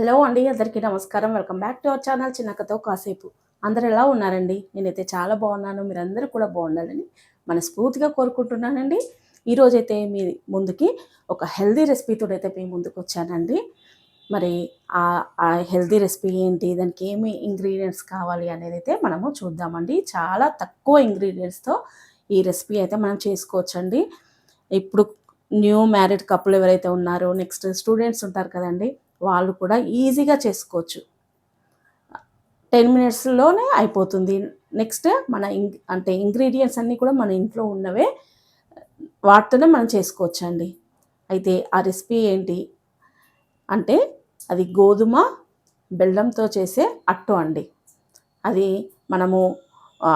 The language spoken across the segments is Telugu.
హలో అండి, అందరికీ నమస్కారం. Welcome back to our channel చిన్నకతో కాసేపు. అందరు ఎలా ఉన్నారండి? నేనైతే చాలా బాగున్నాను. మీరందరూ కూడా బాగుండాలని మనస్ఫూర్తిగా కోరుకుంటున్నానండి. ఈరోజైతే మీ ముందుకి ఒక హెల్దీ రెసిపీతో అయితే మీ ముందుకు వచ్చానండి. మరి ఆ హెల్దీ రెసిపీ ఏంటి, దానికి ఏమి ఇంగ్రీడియంట్స్ కావాలి అనేది అయితే మనము చూద్దామండి. చాలా తక్కువ ఇంగ్రీడియంట్స్తో ఈ రెసిపీ అయితే మనం చేసుకోవచ్చండి. ఇప్పుడు న్యూ మ్యారీడ్ కపుల్ ఎవరైతే ఉన్నారో, నెక్స్ట్ స్టూడెంట్స్ ఉంటారు కదండి, వాళ్ళు కూడా ఈజీగా చేసుకోవచ్చు. 10 మినిట్స్లోనే అయిపోతుంది. నెక్స్ట్ మన ఇంగ్రీడియంట్స్ అన్నీ కూడా మన ఇంట్లో ఉన్నవే, వాటితోనే మనం చేసుకోవచ్చండి. అయితే ఆ రెసిపీ ఏంటి అంటే, అది గోధుమ బెల్లంతో చేసే అట్టు అండి. అది మనము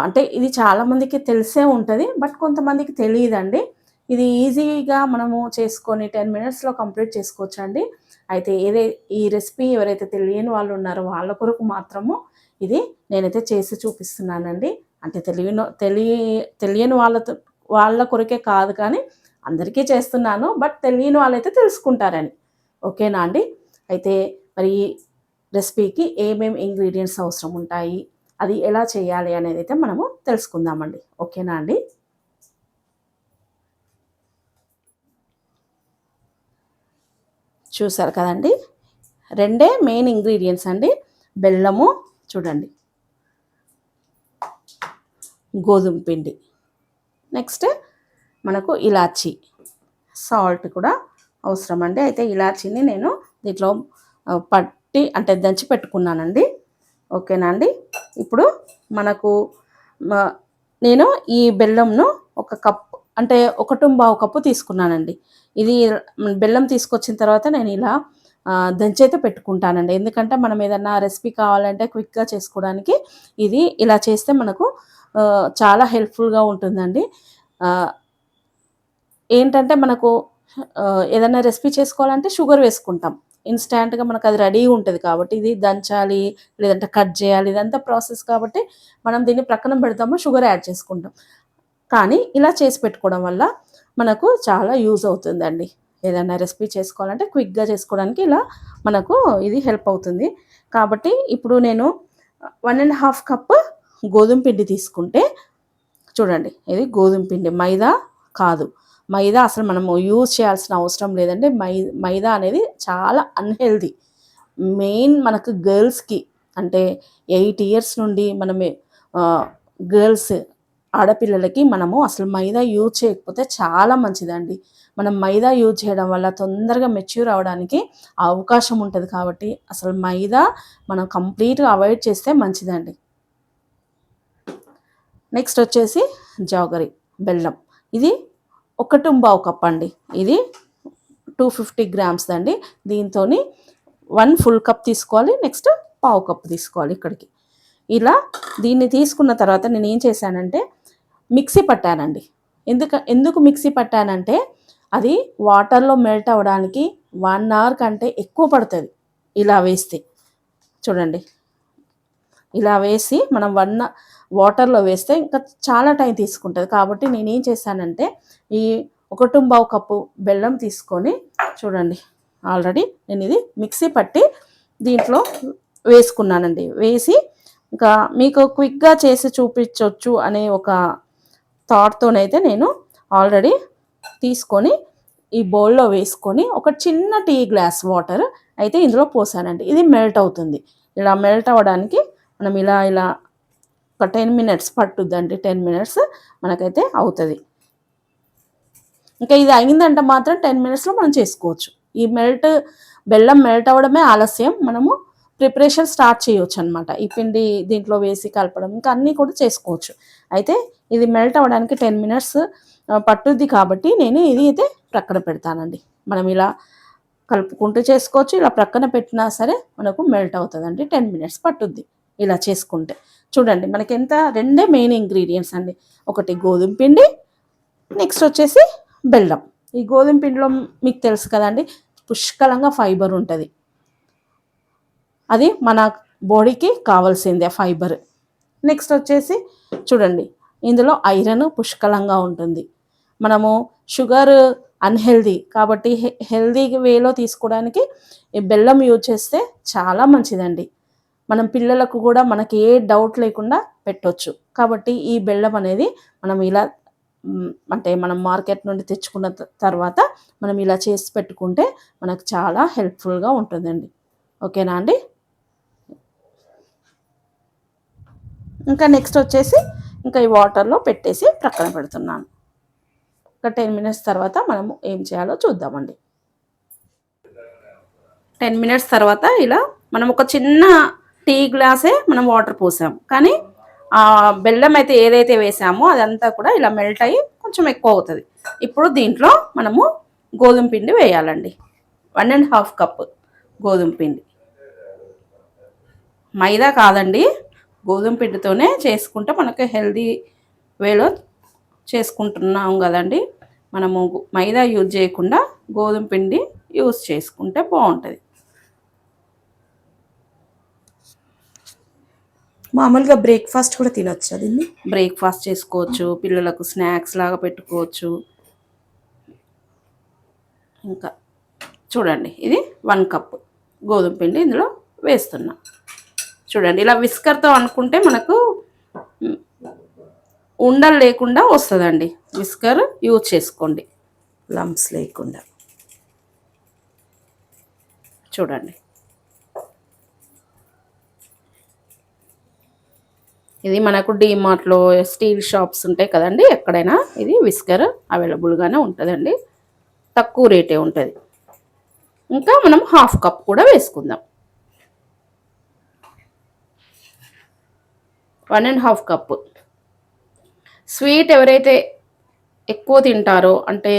అంటే ఇది చాలామందికి తెలిసే ఉంటుంది, బట్ కొంతమందికి తెలియదండి. ఇది ఈజీగా మనము చేసుకొని 10 మినిట్స్లో కంప్లీట్ చేసుకోవచ్చండి. అయితే ఈ రెసిపీ ఎవరైతే తెలియని వాళ్ళు ఉన్నారో వాళ్ళ కొరకు మాత్రము ఇది నేనైతే చేసి చూపిస్తున్నానండి. అంటే తెలియని వాళ్ళ కొరకే కాదు, కానీ అందరికీ చేస్తున్నాను, బట్ తెలియని వాళ్ళైతే తెలుసుకుంటారని. ఓకేనా అండి? అయితే మరి ఈ రెసిపీకి ఏమేమి ఇంగ్రీడియంట్స్ అవసరం ఉంటాయి, అది ఎలా చేయాలి అనేది అయితే మనము తెలుసుకుందామండి. ఓకేనా అండి? చూసారు కదండి, రెండే మెయిన్ ఇంగ్రీడియంట్స్ అండి. బెల్లము చూడండి, గోధుమ పిండి, నెక్స్ట్ మనకు ఇలాచీ, సాల్ట్ కూడా అవసరం అండి. అయితే ఇలాచీని నేను దీంట్లో పట్టి అంటే దంచి పెట్టుకున్నానండి. ఓకేనా అండి? ఇప్పుడు మనకు నేను ఈ బెల్లంను ఒక కప్పు అంటే 1.25 కప్పు తీసుకున్నానండి. ఇది బెల్లం తీసుకొచ్చిన తర్వాత నేను ఇలా దంచైతే పెట్టుకుంటానండి. ఎందుకంటే మనం ఏదన్నా రెసిపీ కావాలంటే క్విక్గా చేసుకోవడానికి ఇది ఇలా చేస్తే మనకు చాలా హెల్ప్ఫుల్గా ఉంటుందండి. ఏంటంటే మనకు ఏదైనా రెసిపీ చేసుకోవాలంటే షుగర్ వేసుకుంటాం, ఇన్స్టాంట్గా మనకు అది రెడీ ఉంటుంది. కాబట్టి ఇది దంచాలి, లేదంటే కట్ చేయాలి, ఇదంతా ప్రాసెస్ కాబట్టి మనం దీన్ని ప్రక్కన పెడతాము, షుగర్ యాడ్ చేసుకుంటాం. కానీ ఇలా చేసి పెట్టుకోవడం వల్ల మనకు చాలా యూజ్ అవుతుందండి. ఏదైనా రెసిపీ చేసుకోవాలంటే క్విక్గా చేసుకోవడానికి ఇలా మనకు ఇది హెల్ప్ అవుతుంది. కాబట్టి ఇప్పుడు నేను 1.5 కప్ గోధుమ పిండి తీసుకుంటే, చూడండి, ఇది గోధుమ పిండి, మైదా కాదు. మైదా అసలు మనము యూజ్ చేయాల్సిన అవసరం లేదండి. మైదా అనేది చాలా అన్హెల్దీ. మెయిన్ మనకు గర్ల్స్కి అంటే 8 ఇయర్స్ నుండి మనమే గర్ల్స్ ఆడపిల్లలకి మనము అసలు మైదా యూజ్ చేయకపోతే చాలా మంచిదండి. మనం మైదా యూజ్ చేయడం వల్ల తొందరగా మెచ్యూర్ అవ్వడానికి అవకాశం ఉంటుంది. కాబట్టి అసలు మైదా మనం కంప్లీట్గా అవాయిడ్ చేస్తే మంచిదండి. నెక్స్ట్ వచ్చేసి జాగరి బెల్లం, ఇది 1.25 కప్ అండి. ఇది 250 గ్రామ్స్ అండి. దీంతో 1 ఫుల్ కప్ తీసుకోవాలి, నెక్స్ట్ 1/2 కప్ తీసుకోవాలి ఇక్కడికి. ఇలా దీన్ని తీసుకున్న తర్వాత నేను ఏం చేశానంటే మిక్సీ పట్టానండి. ఎందుకు మిక్సీ పట్టానంటే, అది వాటర్లో మెల్ట్ అవ్వడానికి 1 అవర్ కంటే ఎక్కువ పడుతుంది. ఇలా వేస్తే చూడండి, ఇలా వేసి మనం వాటర్లో వేస్తే ఇంకా చాలా టైం తీసుకుంటుంది. కాబట్టి నేనేం చేశానంటే ఈ 1.25 కప్పు బెల్లం తీసుకొని, చూడండి, ఆల్రెడీ నేను ఇది మిక్సీ పట్టి దీంట్లో వేసుకున్నానండి. వేసి ఇంకా మీకు క్విక్గా చేసి చూపించవచ్చు అనే ఒక థాట్తోనైతే నేను ఆల్రెడీ తీసుకొని ఈ బౌల్లో వేసుకొని ఒక చిన్న టీ గ్లాస్ వాటర్ అయితే ఇందులో పోసానండి. ఇది మెల్ట్ అవుతుంది. ఇలా మెల్ట్ అవ్వడానికి మనం ఇలా ఒక 10 మినిట్స్ పట్టుద్దండి. 10 మినిట్స్ మనకైతే అవుతుంది. ఇంకా ఇది అయిందంటే మాత్రం 10 మినిట్స్లో మనం చేసుకోవచ్చు. ఈ బెల్లం మెల్ట్ అవ్వడమే ఆలస్యం, మనము ప్రిపరేషన్ స్టార్ట్ చేయవచ్చు అనమాట. ఈ పిండి దీంట్లో వేసి కలపడం ఇంకా అన్నీ కూడా చేసుకోవచ్చు. అయితే ఇది మెల్ట్ అవ్వడానికి 10 మినిట్స్ పట్టుద్ది. కాబట్టి నేను ఇది అయితే ప్రక్కన పెడతానండి. మనం ఇలా కలుపుకుంటూ చేసుకోవచ్చు, ఇలా ప్రక్కన పెట్టినా సరే మనకు మెల్ట్ అవుతుందండి. 10 మినిట్స్ పట్టుద్ది ఇలా చేసుకుంటే. చూడండి, మనకి రెండే మెయిన్ ఇంగ్రీడియంట్స్ అండి. ఒకటి గోధుమ పిండి, నెక్స్ట్ వచ్చేసి బెల్లం. ఈ గోధుమ పిండిలో మీకు తెలుసు కదండి, పుష్కలంగా ఫైబర్ ఉంటుంది. అది మన బాడీకి కావాల్సిందే ఫైబర్. నెక్స్ట్ వచ్చేసి చూడండి, ఇందులో ఐరన్ పుష్కలంగా ఉంటుంది. మనము షుగర్ అన్హెల్దీ కాబట్టి హెల్దీ వేలో తీసుకోవడానికి ఈ బెల్లం యూజ్ చేస్తే చాలా మంచిదండి. మనం పిల్లలకు కూడా మనకి ఏ డౌట్ లేకుండా పెట్టొచ్చు. కాబట్టి ఈ బెల్లం అనేది మనం ఇలా అంటే మనం మార్కెట్ నుండి తెచ్చుకున్న తర్వాత మనం ఇలా చేసి పెట్టుకుంటే మనకు చాలా హెల్ప్ఫుల్గా ఉంటుందండి. ఓకేనా అండి? ఇంకా నెక్స్ట్ వచ్చేసి ఇంకా ఈ వాటర్లో పెట్టేసి ప్రక్కన పెడుతున్నాను. ఒక 10 మినిట్స్ తర్వాత మనము ఏం చేయాలో చూద్దామండి. 10 మినిట్స్ తర్వాత ఇలా మనం ఒక చిన్న టీ గ్లాసే మనం వాటర్ పోసాం, కానీ ఆ బెల్లం అయితే ఏదైతే వేసామో అదంతా కూడా ఇలా మెల్ట్ అయ్యి కొంచెం ఎక్కువ అవుతుంది. ఇప్పుడు దీంట్లో మనము గోధుమ పిండి వేయాలండి. 1.5 కప్ గోధుమ పిండి. మైదా కాదండి, గోధుమ పిండితోనే చేసుకుంటే మనకు హెల్దీ వేలో చేసుకుంటున్నాం కదండి. మనము మైదా యూజ్ చేయకుండా గోధుమ పిండి యూజ్ చేసుకుంటే బాగుంటుంది. మామూలుగా బ్రేక్ఫాస్ట్ కూడా తినొచ్చు దీన్ని. బ్రేక్ఫాస్ట్ చేసుకోవచ్చు, పిల్లలకు స్నాక్స్ లాగా పెట్టుకోవచ్చు. ఇంకా చూడండి, ఇది 1 కప్ గోధుమ పిండి ఇందులో వేస్తున్నా. చూడండి, ఇలా విస్కర్తో అనుకుంటే మనకు ఉండలు లేకుండా వస్తుందండి. విస్కర్ యూజ్ చేసుకోండి, లంప్స్ లేకుండా. చూడండి, ఇది మనకు డీమార్ట్లో స్టీల్ షాప్స్ ఉంటాయి కదండి, ఎక్కడైనా ఇది విస్కర్ అవైలబుల్గానే ఉంటుందండి. తక్కువ రేటే ఉంటుంది. ఇంకా మనం 1/2 కప్ కూడా వేసుకుందాం. 1.5 కప్. స్వీట్ ఎవరైతే ఎక్కువ తింటారో, అంటే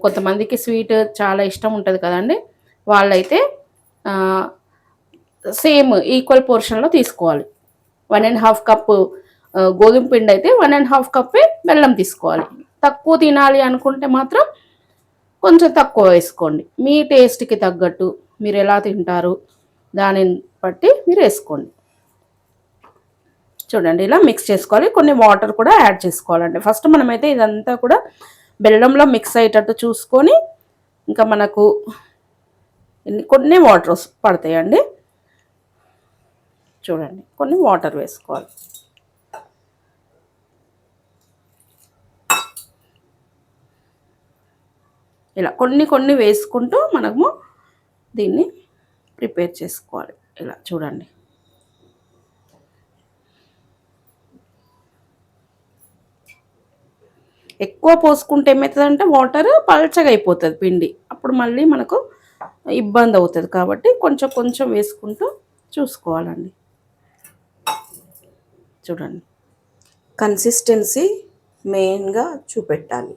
కొంతమందికి స్వీట్ చాలా ఇష్టం ఉంటుంది కదండి, వాళ్ళైతే సేమ్ ఈక్వల్ పోర్షన్లో తీసుకోవాలి. 1.5 కప్ గోధుమ పిండి అయితే 1.5 కప్పే బెల్లం తీసుకోవాలి. తక్కువ తినాలి అనుకుంటే మాత్రం కొంచెం తక్కువ వేసుకోండి. మీ టేస్ట్కి తగ్గట్టు మీరు ఎలా తింటారు దానిని బట్టి మీరు వేసుకోండి. చూడండి, ఇలా మిక్స్ చేసుకోవాలి. కొన్ని వాటర్ కూడా యాడ్ చేసుకోవాలండి. ఫస్ట్ మనమైతే ఇదంతా కూడా బెల్లంలో మిక్స్ అయ్యేటట్టు చూసుకొని, ఇంకా మనకు కొన్ని వాటర్ పడతాయండి. చూడండి, కొన్ని వాటర్ వేసుకోవాలి. ఇలా కొన్ని కొన్ని వేసుకుంటూ మనము దీన్ని ప్రిపేర్ చేసుకోవాలి. ఇలా చూడండి, ఎక్కువ పోసుకుంటే ఏమవుతుందంటే వాటర్ పల్చగా అయిపోతుంది పిండి, అప్పుడు మళ్ళీ మనకు ఇబ్బంది అవుతుంది. కాబట్టి కొంచెం కొంచెం వేసుకుంటూ చూసుకోవాలండి. చూడండి, కన్సిస్టెన్సీ మెయిన్గా చూపెట్టాలి.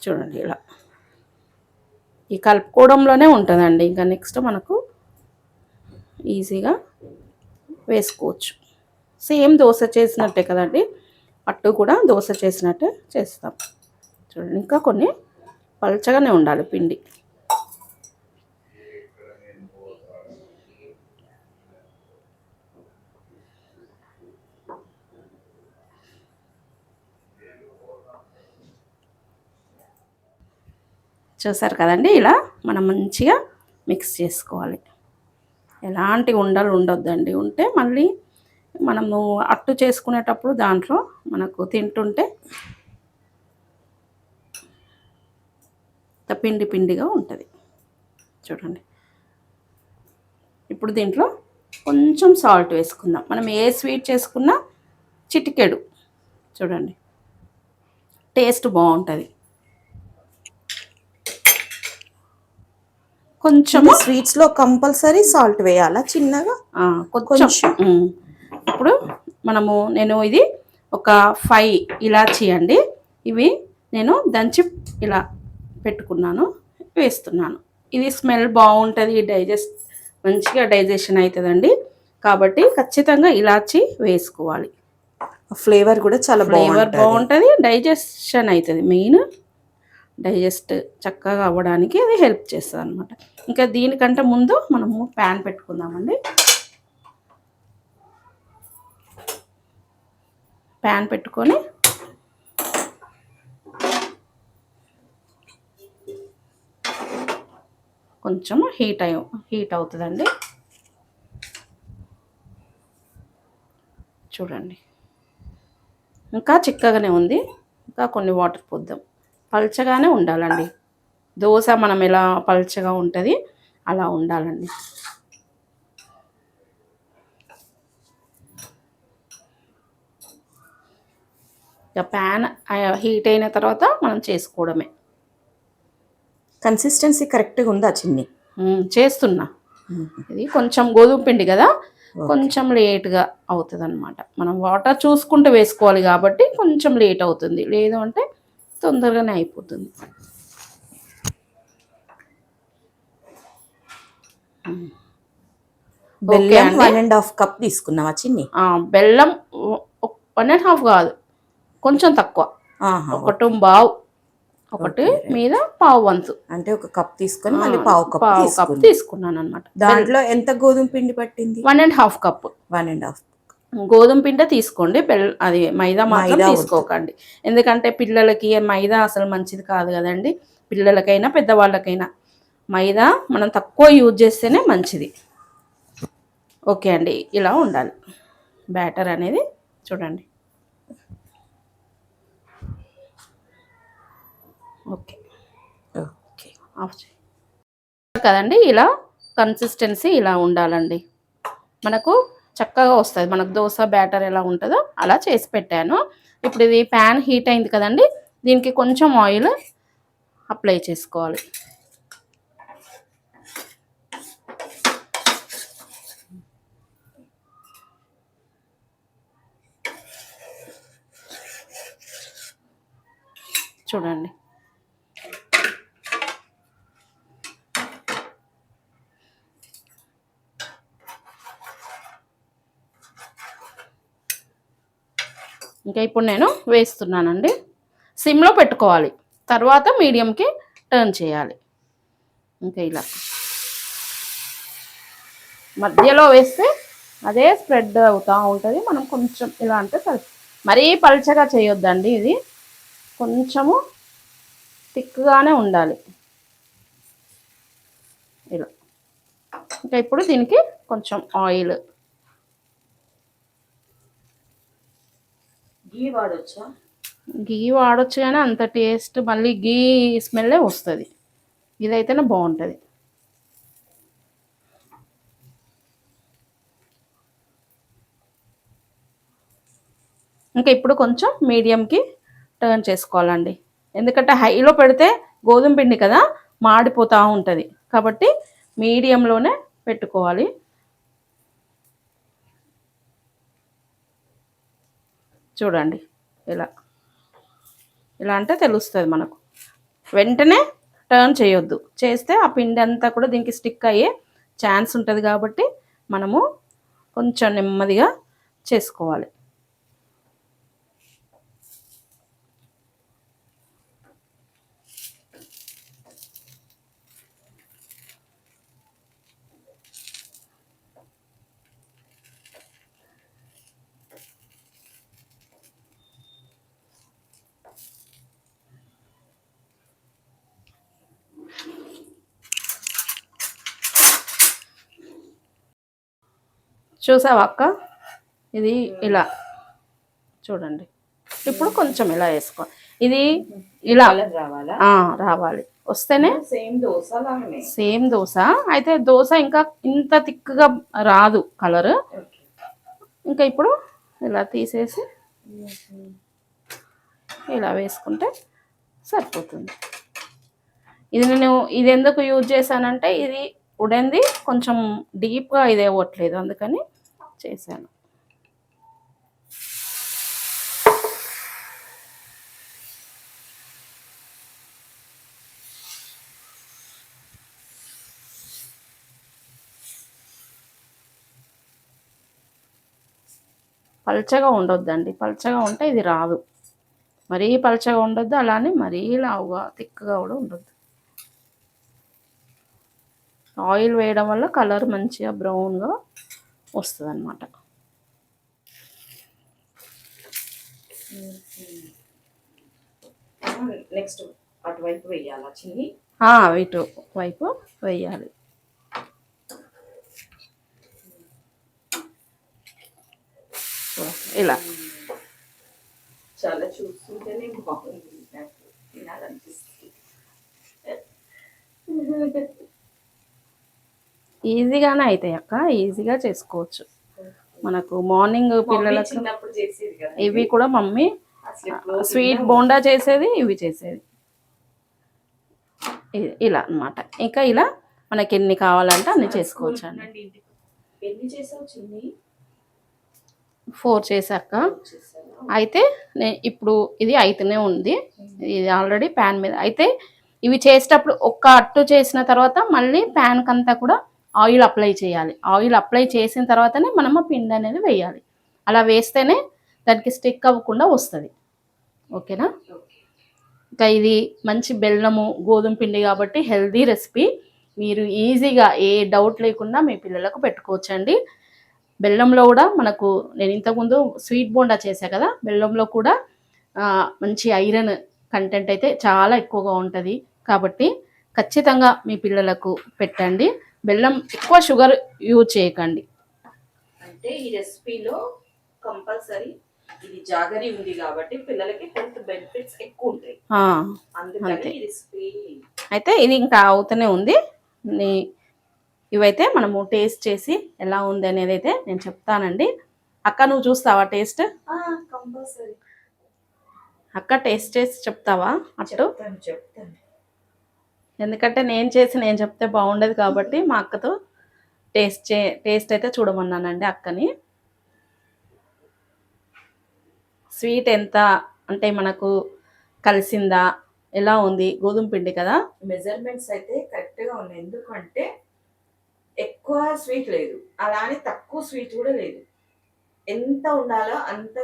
చూడండి, ఇలా ఈ కలుపుకోవడంలోనే ఉంటుందండి. ఇంకా నెక్స్ట్ మనకు ఈజీగా వేసుకోవచ్చు. సేమ్ దోశ చేసినట్టే కదండి, అట్టు కూడా దోశ చేసినట్టే చేస్తాం. చూడండి, ఇంకా కొన్ని పల్చగానే ఉండాలి పిండి. చూసారు కదండి, ఇలా మనం మంచిగా మిక్స్ చేసుకోవాలి. ఎలాంటి ఉండలు ఉండొద్దండి, ఉంటే మళ్ళీ మనము అట్టు చేసుకునేటప్పుడు దాంట్లో మనకు తింటుంటే పిండి పిండిగా ఉంటుంది. చూడండి, ఇప్పుడు దీంట్లో కొంచెం సాల్ట్ వేసుకుందాం. మనం ఏ స్వీట్ చేసుకున్నా చిటికెడు, చూడండి, టేస్ట్ బాగుంటుంది. కొంచెం స్వీట్స్లో కంపల్సరీ సాల్ట్ వేయాలా చిన్నగా? కొంచెం. ఇప్పుడు నేను ఇది ఒక 5 ఇలాచీ అండి, ఇవి నేను దంచి ఇలా పెట్టుకున్నాను, వేస్తున్నాను. ఇది స్మెల్ బాగుంటుంది, మంచిగా డైజెషన్ అవుతుందండి. కాబట్టి ఖచ్చితంగా ఇలాచీ వేసుకోవాలి. ఫ్లేవర్ కూడా చాలా బాగుంటుంది, డైజెషన్ అవుతుంది. మెయిన్ డైజెస్ట్ చక్కగా అవ్వడానికి అది హెల్ప్ చేస్తుంది అనమాట. ఇంకా దీనికంటే ముందు మనము ప్యాన్ పెట్టుకుందామండి. ప్యాన్ పెట్టుకొని కొంచెం హీట్ అవుతుందండి. చూడండి ఇంకా చిక్కగానే ఉంది. ఇంకా కొన్ని వాటర్ పోద్దాం. పల్చగానే ఉండాలండి. దోశ మనం ఎలా పల్చగా ఉంటుంది అలా ఉండాలండి. ఇక ప్యాన్ హీట్ అయిన తర్వాత మనం చేసుకోవడమే. కన్సిస్టెన్సీ కరెక్ట్గా ఉందా చిన్ని? చేస్తున్నా. ఇది కొంచెం గోధుమ పిండి కదా, కొంచెం లేట్గా అవుతుంది అనమాట. మనం వాటర్ చూసుకుంటూ వేసుకోవాలి కాబట్టి కొంచెం లేట్ అవుతుంది, లేదు అంటే తొందరగానే అయిపోతుంది. బెల్లం 1.5 కప్ తీసుకున్నావా చిన్ని? బెల్లం 1.5 కాదు, కొంచెం తక్కువ. 1.25 ఒకటి మీద పావు వంతు అంటే 1 కప్ తీసుకొని మళ్ళీ పావు కప్ తీసుకున్నాను అనమాట. దాంట్లో ఎంత గోధుమ పిండి పట్టింది? 1.5 కప్. 1.5 గోధుమ పిండి తీసుకోండి, అది మైదా మాత్రం తీసుకోకండి. ఎందుకంటే పిల్లలకి మైదా అసలు మంచిది కాదు కదండి. పిల్లలకైనా పెద్దవాళ్ళకైనా మైదా మనం తక్కువ యూజ్ చేస్తేనే మంచిది. ఓకే అండి, ఇలా ఉండాలి బ్యాటర్ అనేది. చూడండి. ఓకే ఓకే ఆఫ్ చేయి కదండి. ఇలా కన్సిస్టెన్సీ ఇలా ఉండాలండి. మనకు చక్కగా వస్తుంది. మనకు దోశ బ్యాటర్ ఎలా ఉంటుందో అలా చేసి పెట్టాను. ఇప్పుడు ఇది ప్యాన్ హీట్ అయింది కదండి, దీనికి కొంచెం ఆయిల్ అప్లై చేసుకోవాలి. చూడండి. ఇంకా ఇప్పుడు నేను వేస్తున్నానండి. సిమ్లో పెట్టుకోవాలి, తర్వాత మీడియంకి టర్న్ చేయాలి. ఇంకా ఇలా మధ్యలో వేస్తే అదే స్ప్రెడ్ అవుతూ ఉంటుంది. మనం కొంచెం ఇలా అంటే సరే, మరీ పల్చగా చేయొద్దండి. ఇది కొంచెము థిక్గానే ఉండాలి ఇలా. ఇంకా ఇప్పుడు దీనికి కొంచెం ఆయిల్. గీ వాడొచ్చు కానీ అంత టేస్ట్ మళ్ళీ గీ స్మెల్లే వస్తుంది. ఇదైతేనే బాగుంటుంది. ఇంకా ఇప్పుడు కొంచెం మీడియంకి టర్న్ చేసుకోవాలండి. ఎందుకంటే హైలో పెడితే గోధుమ పిండి కదా, మాడిపోతూ ఉంటుంది. కాబట్టి మీడియంలోనే పెట్టుకోవాలి. చూడండి ఇలా ఇలా అంటే తెలుస్తుంది మనకు. వెంటనే టర్న్ చేయొద్దు, చేస్తే ఆ పిండి అంతా కూడా దీనికి స్టిక్ అయ్యే ఛాన్స్ ఉంటుంది. కాబట్టి మనము కొంచెం నెమ్మదిగా చేసుకోవాలి. చూసావా అక్క, ఇది ఇలా చూడండి. ఇప్పుడు కొంచెం ఇలా వేసుకో, ఇది ఇలా రావాలి. వస్తేనే సేమ్ దోశ అయితే, దోశ ఇంకా ఇంత థిక్గా రాదు కలర్. ఇంకా ఇప్పుడు ఇలా తీసేసి ఇలా వేసుకుంటే సరిపోతుంది. ఇది ఎందుకు యూజ్ చేశానంటే, ఇది ఉడేంది కొంచెం డీప్గా ఇది అవ్వట్లేదు, అందుకని చేశాను. పల్చగా ఉండొద్దండి, పల్చగా ఉంటే ఇది రాదు. మరీ పల్చగా ఉండొద్దు, అలానే మరీ లావుగా థిక్గా కూడా ఉండొద్దు. ఆయిల్ వేయడం వల్ల కలర్ మంచిగా బ్రౌన్గా వస్తుంది అన్నమాట. నెక్స్ట్ అటువైపు వేయాలా చిన్ని? ఇటు వైపు వేయాలి. ఇలా చాలా చూస్తుంటేనే బాగుంది, నాకు తినాలనిపిస్తుంది. ఈజీగానే అవుతాయి అక్క, ఈజీగా చేసుకోవచ్చు. మనకు మార్నింగ్ పిల్లలకు చిన్నప్పుడు చేసేది కదా. ఇవి కూడా మమ్మీ అసలు ఎప్పుడో స్వీట్ బోండా చేసేది, ఇవి చేసేది. ఇలా అన్నమాట. ఇంకా ఇలా మనకి ఎన్ని కావాలంటే అన్ని చేసుకోవచ్చు అండి. ఎన్ని చేసావు చిన్ని? 4 చేశాక అయితే ఇప్పుడు ఇది అయితేనే ఉంది. ఇది ఆల్రెడీ ప్యాన్ మీద అయితే ఇవి చేసేటప్పుడు ఒక్క అట్టు చేసిన తర్వాత మళ్ళీ ప్యాన్కి అంతా కూడా ఆయిల్ అప్లై చేయాలి. ఆయిల్ అప్లై చేసిన తర్వాతనే మనము పిండి అనేది వేయాలి. అలా వేస్తేనే దానికి స్టిక్ అవ్వకుండా వస్తుంది. ఓకేనా? ఇంకా ఇది మంచి బెల్లము గోధుమ పిండి కాబట్టి హెల్దీ రెసిపీ. మీరు ఈజీగా ఏ డౌట్ లేకుండా మీ పిల్లలకు పెట్టుకోవచ్చండి. బెల్లంలో కూడా మనకు నేను ఇంతకుముందు స్వీట్ బోండా చేశా కదా, బెల్లంలో కూడా మంచి ఐరన్ కంటెంట్ అయితే చాలా ఎక్కువగా ఉంటుంది. కాబట్టి ఖచ్చితంగా మీ పిల్లలకు పెట్టండి. బెల్లం ఎక్కువ షుగర్ యూజ్ చేయకండి. అంటే ఈ రెసిపీలో కంపల్సరీ ఇది జాగరీ ఉంది కాబట్టి పిల్లలకి హెల్త్ బెనిఫిట్స్ ఎక్కువ ఉంటాయి. అందుకని ఈ రెసిపీ అయితే ఇది ఇంకా అవుతూనే ఉంది. ఇవైతే మనము టేస్ట్ చేసి ఎలా ఉంది అనేది అయితే నేను చెప్తానండి. అక్క నువ్వు చూస్తావా టేస్ట్? కంపల్సరీ. అక్క టేస్ట్ చేసి చెప్తావా? అట్టు చెప్తాను. ఎందుకంటే నేను చెప్తే బాగుండదు కాబట్టి మా అక్కతో టేస్ట్ అయితే చూడమన్నానండి అక్కని. స్వీట్ ఎంత అంటే మనకు కలిసిందా, ఎలా ఉంది? గోధుమ పిండి కదా, మెజర్మెంట్స్ అయితే కరెక్ట్గా ఉన్నాయి. ఎందుకంటే ఎక్కువ స్వీట్ లేదు, అలానే తక్కువ స్వీట్ కూడా లేదు. ఎంత ఉండాలో అంత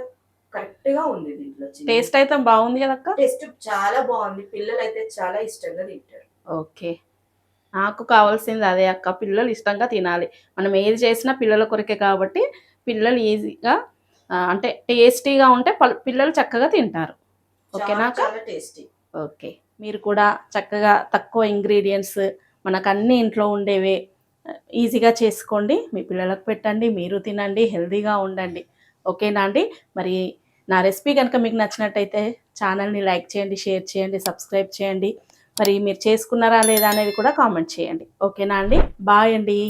కరెక్ట్గా ఉంది దీంట్లో. టేస్ట్ అయితే బాగుంది కదా అక్క? టేస్ట్ చాలా బాగుంది. పిల్లలు అయితే చాలా ఇష్టంగా తింటారు. ఓకే, నాకు కావాల్సింది అదే అక్క. పిల్లలు ఇష్టంగా తినాలి. మనం ఏది చేసినా పిల్లల కొరకే కాబట్టి పిల్లలు ఈజీగా అంటే టేస్టీగా ఉంటే పిల్లలు చక్కగా తింటారు. ఓకేనా? చాలా టేస్టీ. ఓకే, మీరు కూడా చక్కగా తక్కువ ఇంగ్రీడియంట్స్ మనకు అన్ని ఇంట్లో ఉండేవే ఈజీగా చేసుకోండి. మీ పిల్లలకు పెట్టండి, మీరు తినండి, హెల్తీగా ఉండండి. ఓకేనా అండి? మరి నా రెసిపీ కనుక మీకు నచ్చినట్టయితే ఛానల్ని లైక్ చేయండి, షేర్ చేయండి, సబ్స్క్రైబ్ చేయండి. మరి మీరు చేసుకున్నారా లేదా అనేది కూడా కామెంట్ చేయండి. ఓకేనా అండి? బాయ్ అండి.